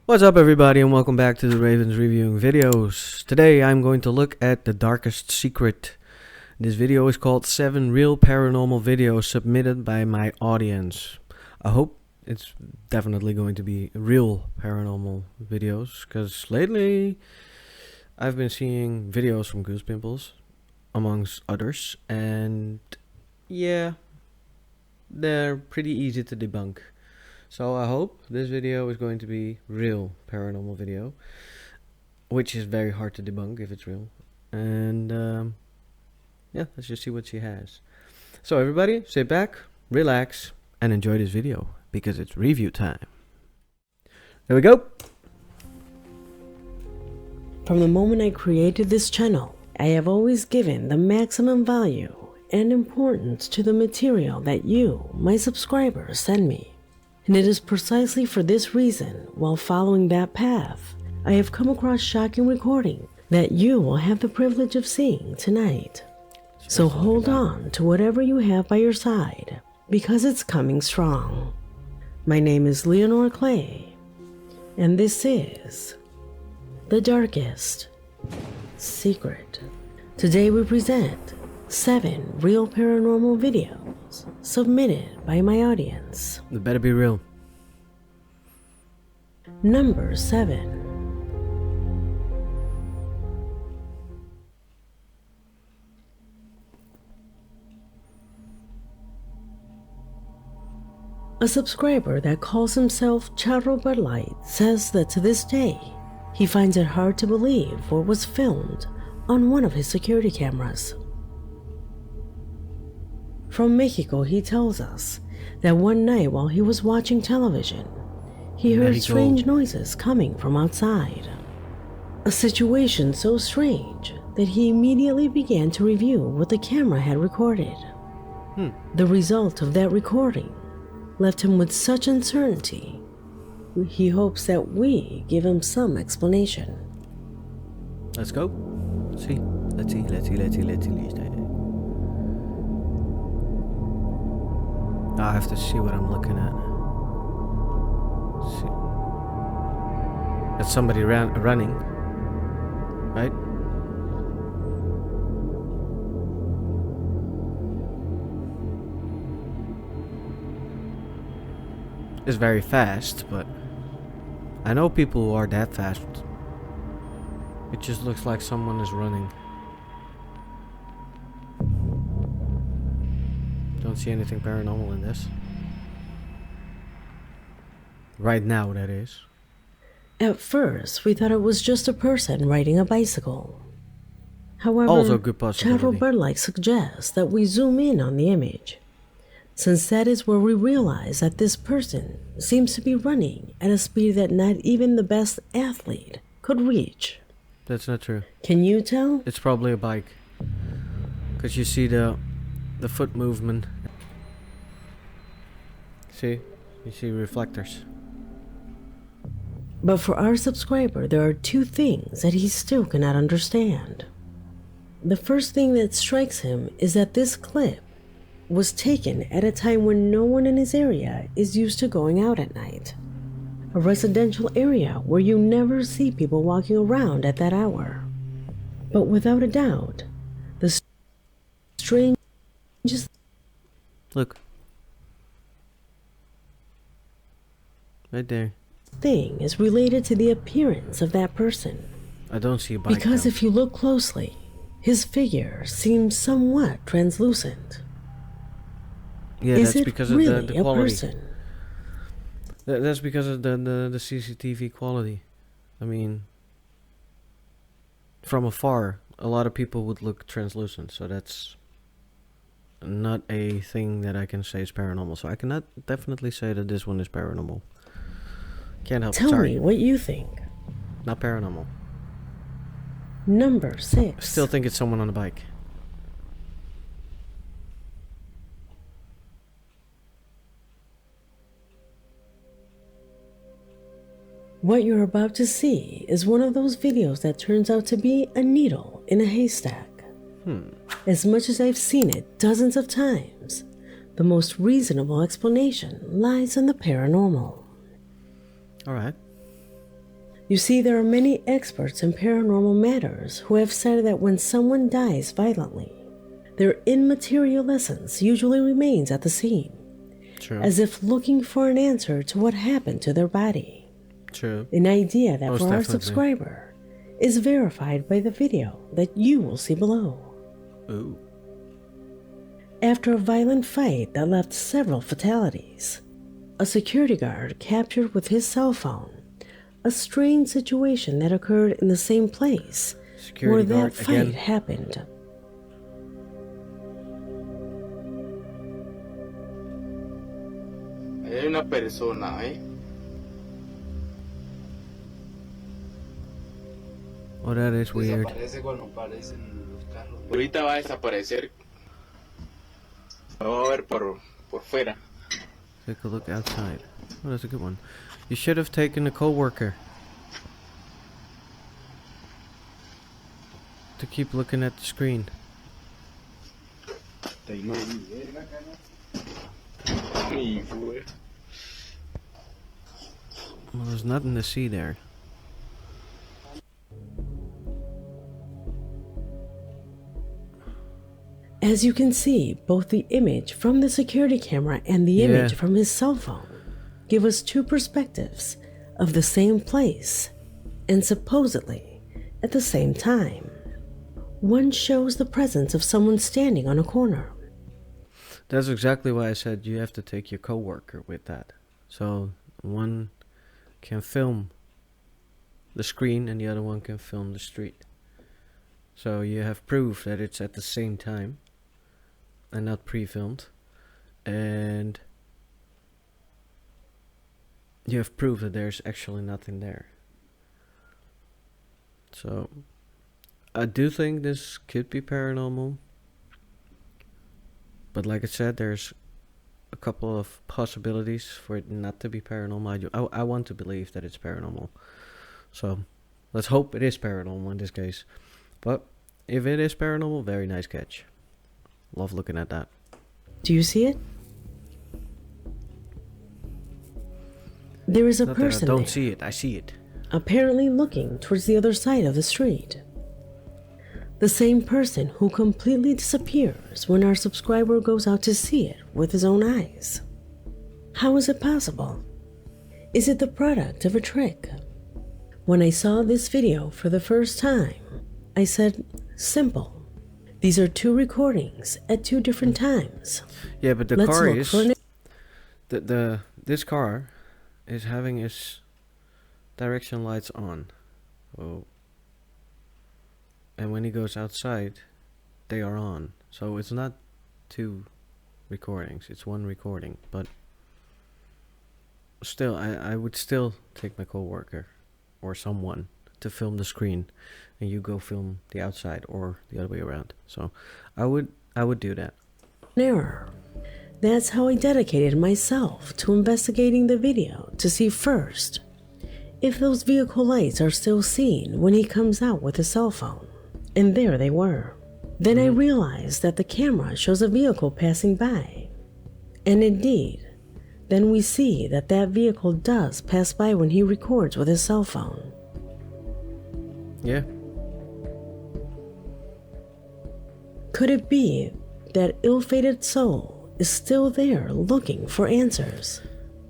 What's up everybody and welcome back to the Ravens Reviewing Videos. Today I'm going to look at The Darkest Secret. This video is called 7 Real Paranormal Videos submitted by my audience. I hope it's definitely going to be real paranormal videos, because lately I've been seeing videos from Goose Pimples, amongst others, and yeah, they're pretty easy to debunk. So I hope this video is going to be real paranormal video, which is very hard to debunk if it's real. And yeah, let's just see what she has. So everybody, sit back, relax, and enjoy this video, because it's review time. There we go. From the moment I created this channel, I have always given the maximum value and importance to the material that you, my subscribers, send me. And it is precisely for this reason, while following that path, I have come across shocking recording that you will have the privilege of seeing tonight. So hold on to whatever you have by your side, because it's coming strong. My name is Leonore Clay, and this is The Darkest Secret. Today we present 7 real paranormal videos submitted by my audience. It better be real. Number 7. A subscriber that calls himself Charro Bud Light says that to this day, he finds it hard to believe what was filmed on one of his security cameras. From Mexico, he tells us that one night while he was watching television, he heard strange noises coming from outside. A situation so strange that he immediately began to review what the camera had recorded. The result of that recording left him with such uncertainty, he hopes that we give him some explanation. Let's go. Let's see. I have to see what I'm looking at. See. That's somebody running, right? It's very fast, but I know people who are that fast. It just looks like someone is running. Don't see anything paranormal in this. Right now, that is. At first, we thought it was just a person riding a bicycle. However, Also a good possibility. Charro Bud Light suggests that we zoom in on the image, since that is where we realize that this person seems to be running at a speed that not even the best athlete could reach. That's not true. Can you tell? It's probably a bike, because you see the foot movement. See? You see reflectors. But for our subscriber, there are 2 things that he still cannot understand. The first thing that strikes him is that this clip was taken at a time when no one in his area is used to going out at night. A residential area where you never see people walking around at that hour. But without a doubt, the strangest Look. Right there. thing is related to the appearance of that person. I don't see a bike. Because though. if you look closely, his figure seems somewhat translucent. Yeah, Is that's it because really of the quality. a person? That's because of the CCTV quality. I mean, from afar, a lot of people would look translucent, so that's not a thing that I can say is paranormal. So I cannot definitely say that this one is paranormal. Can't help it. Tell Sorry. me what you think. Not paranormal. Number 6. I still think it's someone on a bike. What you're about to see is one of those videos that turns out to be a needle in a haystack. As much as I've seen it dozens of times, the most reasonable explanation lies in the paranormal. Alright. You see, there are many experts in paranormal matters who have said that when someone dies violently, their immaterial essence usually remains at the scene, True. as if looking for an answer to what happened to their body. True. An idea that Most for our definitely. subscriber is verified by the video that you will see below. Ooh. After a violent fight that left several fatalities, a security guard captured with his cell phone a strange situation that occurred in the same place where Security that guard fight again. happened. Hay una persona, Oh, that is weird. Desaparece cuando aparecen los carros. Ahorita va a desaparecer. Lo va a ver por fuera. Take a look outside. Oh, that's a good one. You should have taken a coworker to keep looking at the screen. Well, there's nothing to see there. As you can see, both the image from the security camera and the image from his cell phone give us two perspectives of the same place and supposedly at the same time. One shows the presence of someone standing on a corner. That's exactly why I said you have to take your coworker with that. So one can film the screen and the other one can film the street. So you have proof that it's at the same time and not pre-filmed. And you have proof that there's actually nothing there. So I do think this could be paranormal. But like I said, there's a couple of possibilities for it not to be paranormal. I want to believe that it's paranormal. So let's hope it is paranormal in this case. But if it is paranormal, very nice catch. Love looking at that. Do you see it? There is a Not that person I don't there, see it, I see it. apparently looking towards the other side of the street. The same person who completely disappears when our subscriber goes out to see it with his own eyes. How is it possible? Is it the product of a trick? When I saw this video for the first time, I said, simple. These are two recordings at two different times. Yeah, but the Let's car look is for this car is having its direction lights on. Oh. And when he goes outside, they are on. So it's not two recordings, it's one recording. But still, I would still take my coworker or someone to film the screen, and you go film the outside or the other way around. So I would do that. error. That's how I dedicated myself to investigating the video to see first if those vehicle lights are still seen when he comes out with his cell phone. And there they were. Then I realized that the camera shows a vehicle passing by. And indeed, then we see that that vehicle does pass by when he records with his cell phone. Yeah. Could it be that ill-fated soul is still there looking for answers?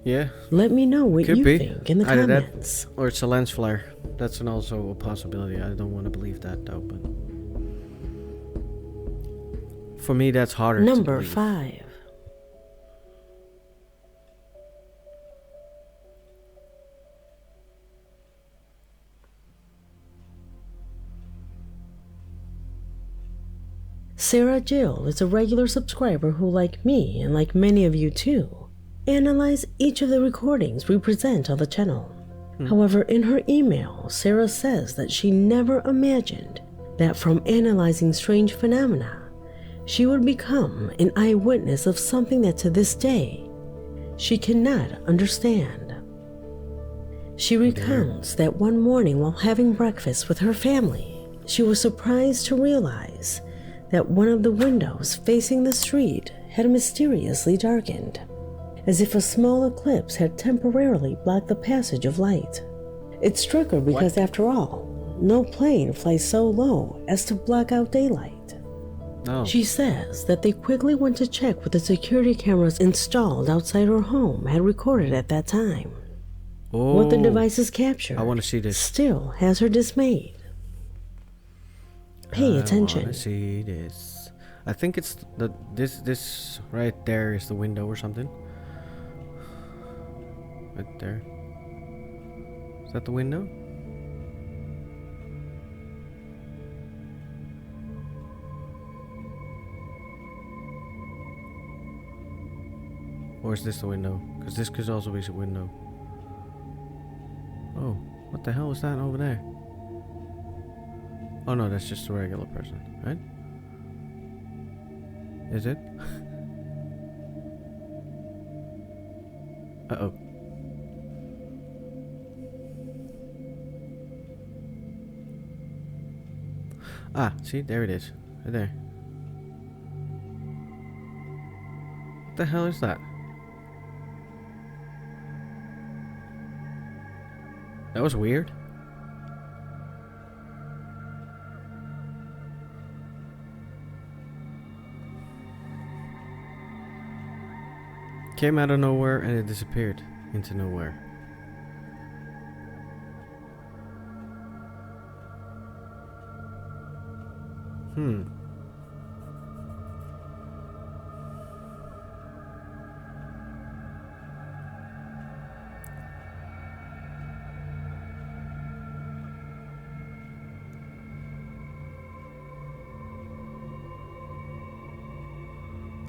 Yeah. Let me know what Could you be. think in the Either that, comments. or it's a lens flare. That's also a possibility. I don't want to believe that though, but for me that's harder to Number believe. 5. Sarah Jill is a regular subscriber who, like me and like many of you too, analyze each of the recordings we present on the channel. However, in her email, Sarah says that she never imagined that from analyzing strange phenomena, she would become an eyewitness of something that to this day, she cannot understand. She recounts that one morning while having breakfast with her family, she was surprised to realize that one of the windows facing the street had mysteriously darkened, as if a small eclipse had temporarily blocked the passage of light. It struck her because, after all, no plane flies so low as to block out daylight. No. She says that they quickly went to check what the security cameras installed outside her home had recorded at that time. Oh, What the devices captured I want to see this. still has her dismayed. Pay I attention. want to see this. I think it's this right there is the window or something. Right there. Is that the window? Or is this the window? Because this could also be a window. Oh, what the hell is that over there? Oh no, that's just a regular person, right? Is it? Uh-oh. Ah, see, there it is. Right there. What the hell is that? That was weird. Came out of nowhere and it disappeared into nowhere.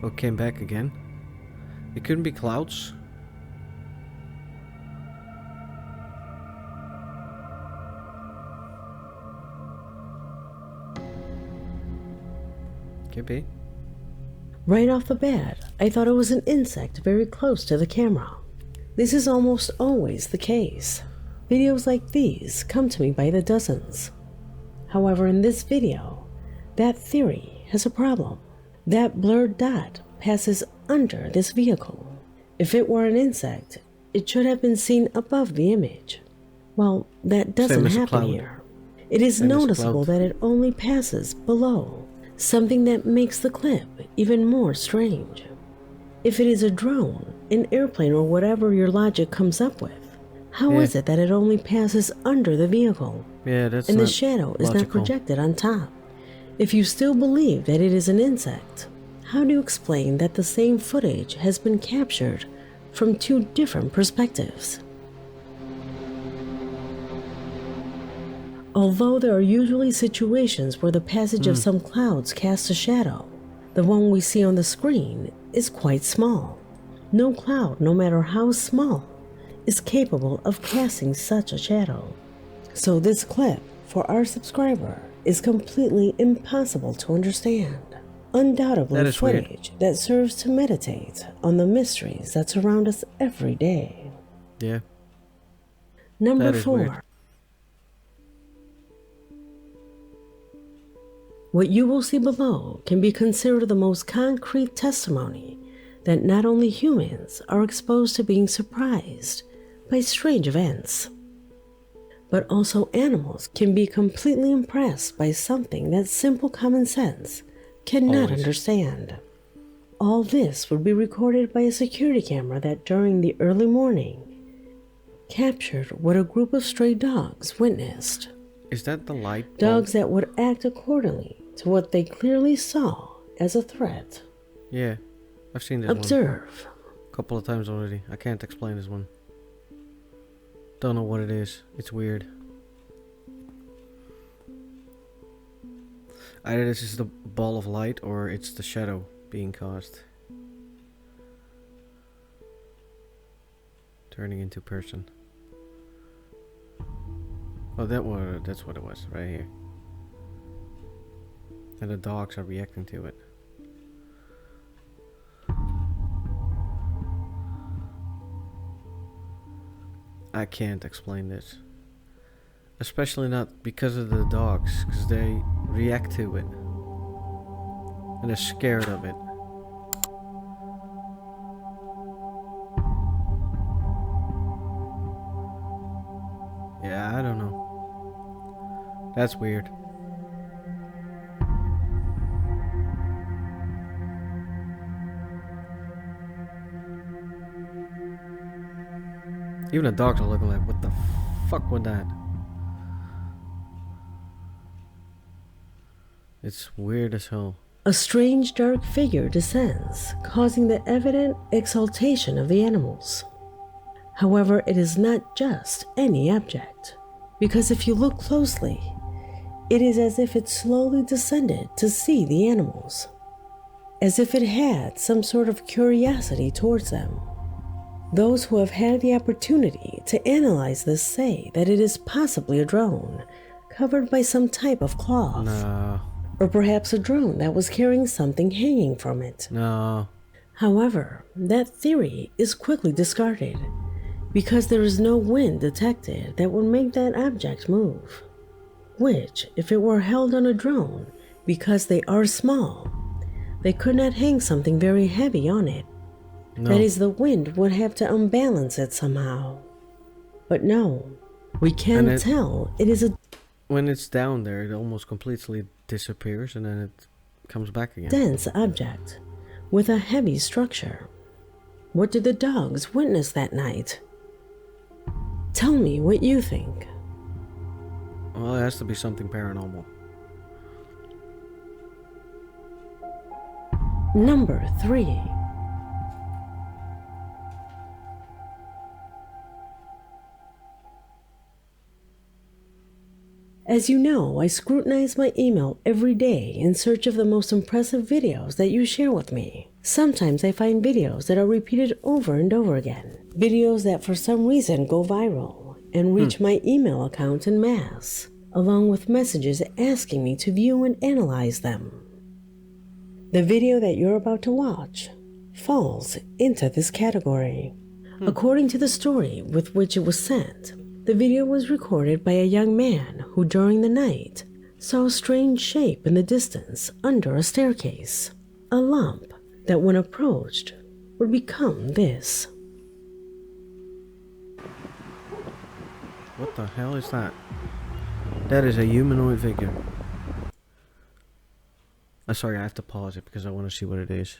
Oh, came back again. It couldn't be clouds. Could be. Right off the bat, I thought it was an insect very close to the camera. This is almost always the case. Videos like these come to me by the dozens. However, in this video, that theory has a problem. That blurred dot passes under this vehicle. If it were an insect, it should have been seen above the image. Well, that doesn't happen here. It is noticeable that it only passes below, something that makes the clip even more strange. If it is a drone, an airplane, or whatever your logic comes up with, how is it that it only passes under the vehicle? Yeah, that's and not the shadow is logical. not projected on top? If you still believe that it is an insect, how do you explain that the same footage has been captured from two different perspectives? Although there are usually situations where the passage of some clouds casts a shadow, the one we see on the screen is quite small. No cloud, no matter how small, is capable of casting such a shadow. So this clip for our subscriber is completely impossible to understand. Undoubtedly That is weird. footage that serves to meditate on the mysteries that surround us every day. Yeah. Number That is 4. weird. What you will see below can be considered the most concrete testimony that not only humans are exposed to being surprised by strange events, but also animals can be completely impressed by something that simple common sense cannot understand. All this would be recorded by a security camera that during the early morning captured what a group of stray dogs witnessed. Is that the light? Dogs that would act accordingly to what they clearly saw as a threat. Yeah, I've seen this one Observe. a couple of times already. I can't explain this one. Don't know what it is. It's weird. Either this is the ball of light or it's the shadow being caused. Turning into person. Oh, that's what it was, right here. And the dogs are reacting to it. I can't explain this. Especially not because of the dogs, because they react to it. And they're scared of it. Yeah, I don't know. That's weird. Even a doctor looking like, what the fuck was that? It's weird as hell. A strange dark figure descends, causing the evident exaltation of the animals. However, it is not just any object, because if you look closely, it is as if it slowly descended to see the animals, as if it had some sort of curiosity towards them. Those who have had the opportunity to analyze this say that it is possibly a drone covered by some type of cloth. No. Or perhaps a drone that was carrying something hanging from it. No. However, that theory is quickly discarded because there is no wind detected that would make that object move. Which, if it were held on a drone, because they are small, they could not hang something very heavy on it. No. That is, the wind would have to unbalance it somehow. But no, we can tell it is a... When it's down there, it almost completely disappears and then it comes back again. dense object with a heavy structure. What did the dogs witness that night? Tell me what you think. Well, it has to be something paranormal. Number 3. As you know, I scrutinize my email every day in search of the most impressive videos that you share with me. Sometimes I find videos that are repeated over and over again. Videos that for some reason go viral and reach my email account en masse, along with messages asking me to view and analyze them. The video that you're about to watch falls into this category. According to the story with which it was sent, the video was recorded by a young man who during the night saw a strange shape in the distance under a staircase. A lump that when approached would become this. What the hell is that? That is a humanoid figure. Sorry, I have to pause it because I want to see what it is.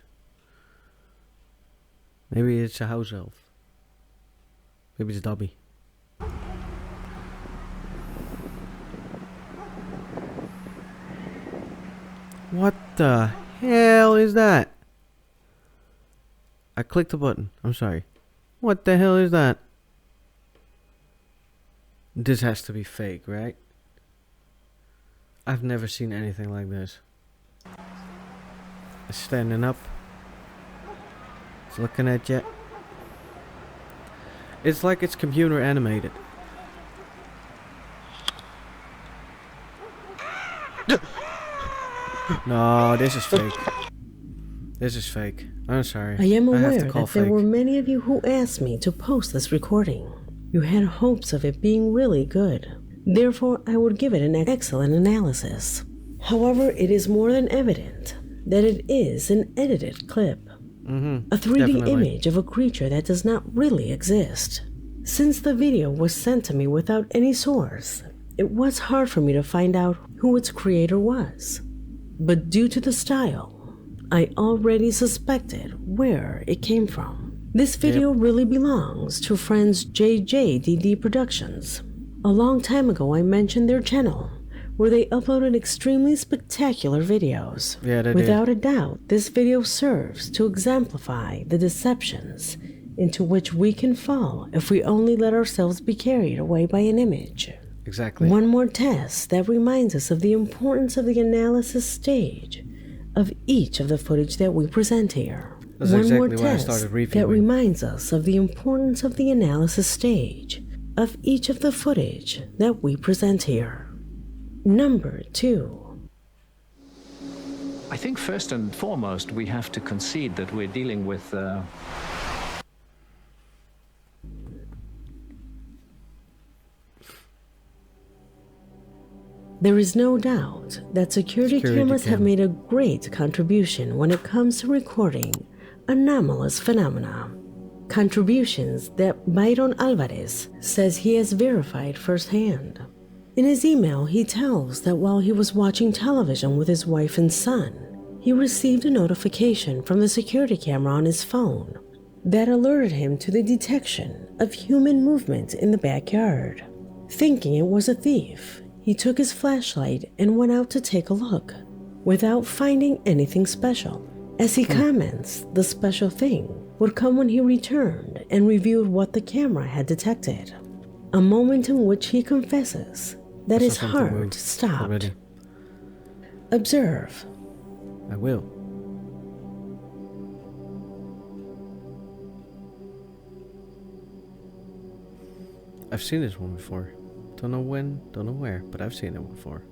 Maybe it's a house elf. Maybe it's Dobby. What the hell is that? I clicked the button. I'm sorry. What the hell is that? This has to be fake, right? I've never seen anything like this. It's standing up. It's looking at you. It's like it's computer animated. No, this is fake. This is fake. I'm sorry. I am aware have to call that there fake. were many of you who asked me to post this recording. You had hopes of it being really good. Therefore, I would give it an excellent analysis. However, it is more than evident that it is an edited clip. A 3D definitely. image of a creature that does not really exist. Since the video was sent to me without any source, it was hard for me to find out who its creator was. But due to the style, I already suspected where it came from. This video really belongs to friends JJDD Productions. A long time ago I mentioned their channel, where they uploaded extremely spectacular videos. Yeah, they Without did. a doubt, this video serves to exemplify the deceptions into which we can fall if we only let ourselves be carried away by an image. Exactly. One more test that reminds us of the importance of the analysis stage of each of the footage that we present here. That's One exactly more why I test started that reviewing. reminds us of the importance of the analysis stage of each of the footage that we present here. Number 2. I think first and foremost we have to concede that we're dealing with There is no doubt that security cameras have made a great contribution when it comes to recording anomalous phenomena. contributions that Byron Alvarez says he has verified firsthand. In his email, he tells that while he was watching television with his wife and son, he received a notification from the security camera on his phone that alerted him to the detection of human movement in the backyard. Thinking it was a thief, he took his flashlight and went out to take a look, without finding anything special. As he comments, the special thing would come when he returned and reviewed what the camera had detected. A moment in which he confesses that his heart stopped. Already. Observe. I will. I've seen this one before. Don't know when, don't know where, but I've seen it before.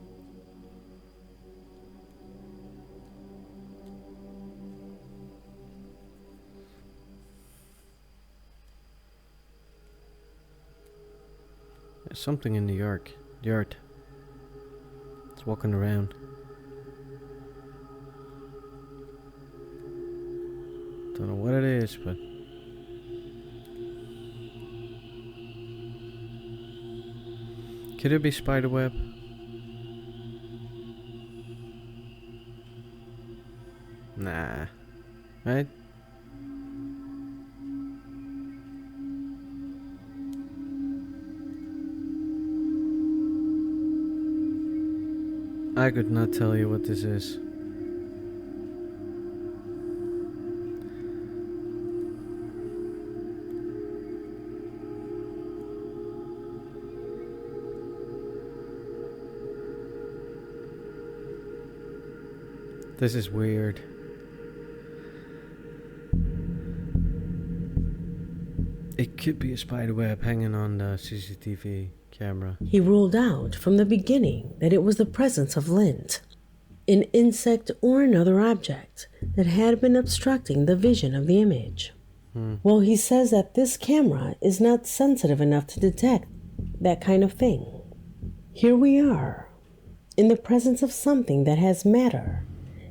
There's something in the yard. It's walking around. Don't know what it is, but could it be spiderweb? Nah. Right? I could not tell you what this is. This is weird. It could be a spider web hanging on the CCTV camera. He ruled out from the beginning that it was the presence of lint, an insect or another object that had been obstructing the vision of the image. Well, he says that this camera is not sensitive enough to detect that kind of thing. Here we are, in the presence of something that has matter,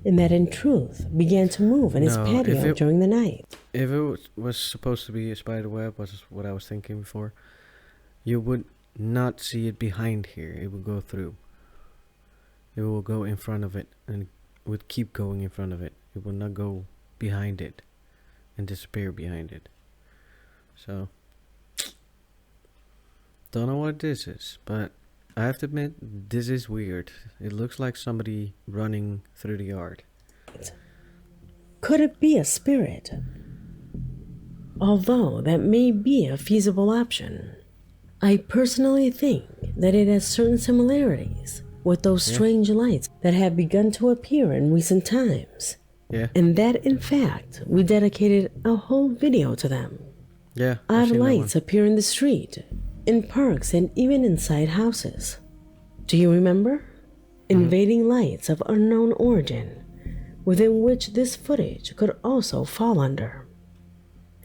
and that in truth began to move in his patio during the night. If it was supposed to be a spider web, was what I was thinking before, you would not see it behind here. It would go through. It will go in front of it and would keep going in front of it. It will not go behind it and disappear behind it. So, don't know what this is, but I have to admit, this is weird. It looks like somebody running through the yard. Could it be a spirit? Although that may be a feasible option, I personally think that it has certain similarities with those strange lights that have begun to appear in recent times. Yeah. And that, in fact, we dedicated a whole video to them. Yeah. Odd lights appear in the street, in parks, and even inside houses. Do you remember? Invading lights of unknown origin, within which this footage could also fall under.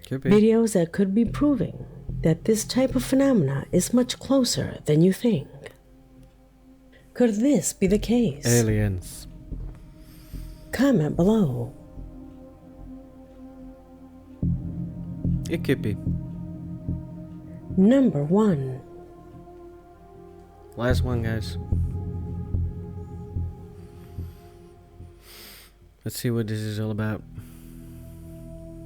Could be. Videos that could be proving that this type of phenomena is much closer than you think. Could this be the case? Aliens. Comment below. It could be. Number 1. Last one, guys. Let's see what this is all about.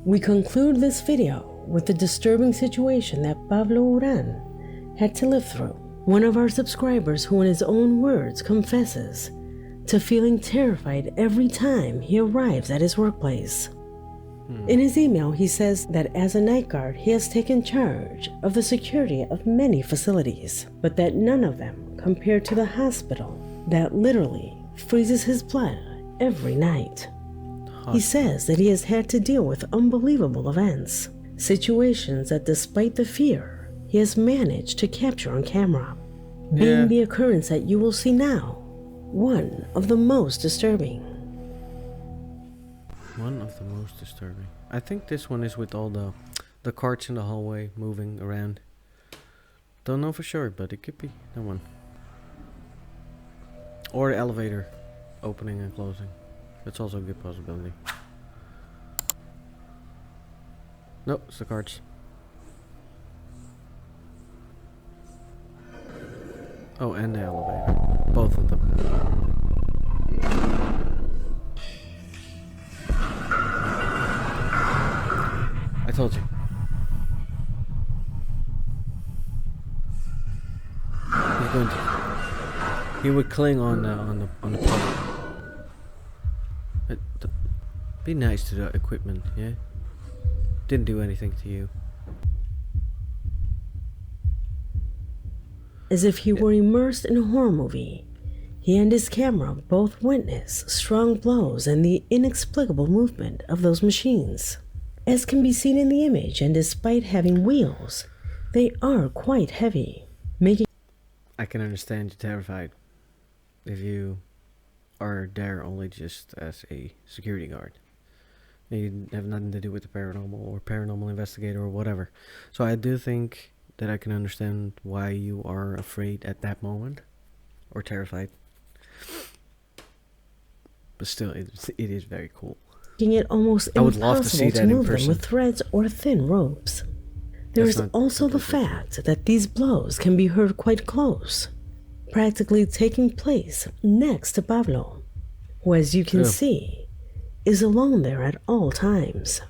We conclude this video with the disturbing situation that Pablo Uran had to live through. One of our subscribers who in his own words confesses to feeling terrified every time he arrives at his workplace. In his email, he says that as a night guard, he has taken charge of the security of many facilities, but that none of them compare to the hospital that literally freezes his blood every night. He says that he has had to deal with unbelievable events, situations that despite the fear, he has managed to capture on camera, being the occurrence that you will see now, one of the most disturbing. One of the most disturbing. I think this one is with all the carts in the hallway moving around. Don't know for sure, but it could be that one. Or the elevator opening and closing. That's also a good possibility. Nope, it's the cards. Oh, and the elevator. Both of them. I told you. He's going to. He would cling on the pole. Be nice to the equipment, yeah? Didn't do anything to you. As if he were immersed in a horror movie, he and his camera both witness strong blows and the inexplicable movement of those machines. As can be seen in the image, and despite having wheels, they are quite heavy, making... I can understand you're terrified if you are there only just as a security guard. You have nothing to do with the paranormal or paranormal investigator or whatever. So I do think that I can understand why you are afraid at that moment or terrified. But still, it is very cool. Making it almost I would love to see impossible that to in move them person. with threads or thin ropes. There That's is not also the completely fact that these blows can be heard quite close, practically taking place next to Pablo, who, as you can True. see, is alone there at all times.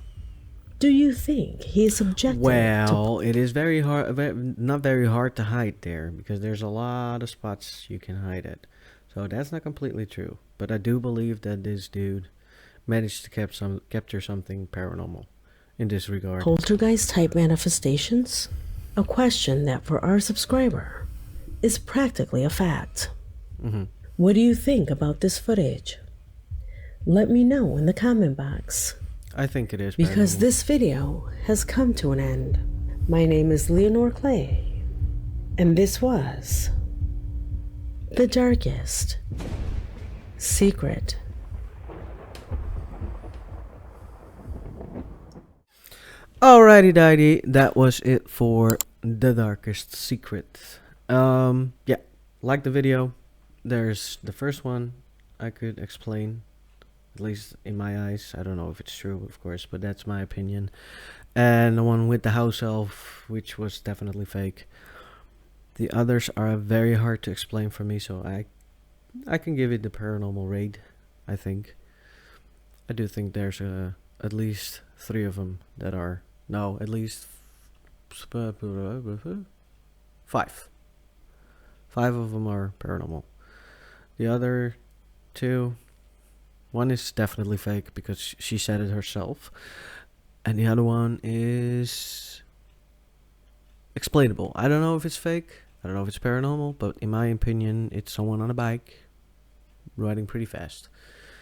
Do you think he is subjected to... Well, it is very hard, not very hard to hide there, because there's a lot of spots you can hide at. So that's not completely true. But I do believe that this dude managed to capture something paranormal in this regard. poltergeist-type manifestations? A question that, for our subscriber, is practically a fact. What do you think about this footage? Let me know in the comment box. I think it is Because paranormal. this video has come to an end. My name is Leonore Clay, and this was The Darkest Secret. Alrighty dighty, that was it for The Darkest Secret. Yeah, like the video. There's the first one I could explain, at least in my eyes. I don't know if it's true, of course, but that's my opinion. And the one with the house elf, which was definitely fake. The others are very hard to explain for me, so I can give it the paranormal rate, I think. I do think there's at least 3 of them that are... No, at least 5. 5 of them are paranormal. The other 2, one is definitely fake because she said it herself, and the other one is explainable. I don't know if it's fake, I don't know if it's paranormal, but in my opinion, it's someone on a bike riding pretty fast.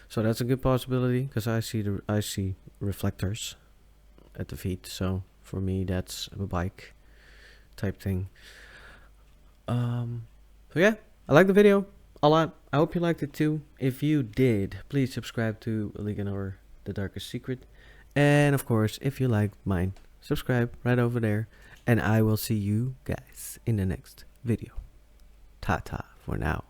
So that's a good possibility because I see reflectors at the feet. So for me, that's a bike type thing. So yeah, I like the video a lot. I hope you liked it too. If you did, please subscribe to Leonore The Darkest Secret. And of course, if you liked mine, subscribe right over there. And I will see you guys in the next video. Ta-ta for now.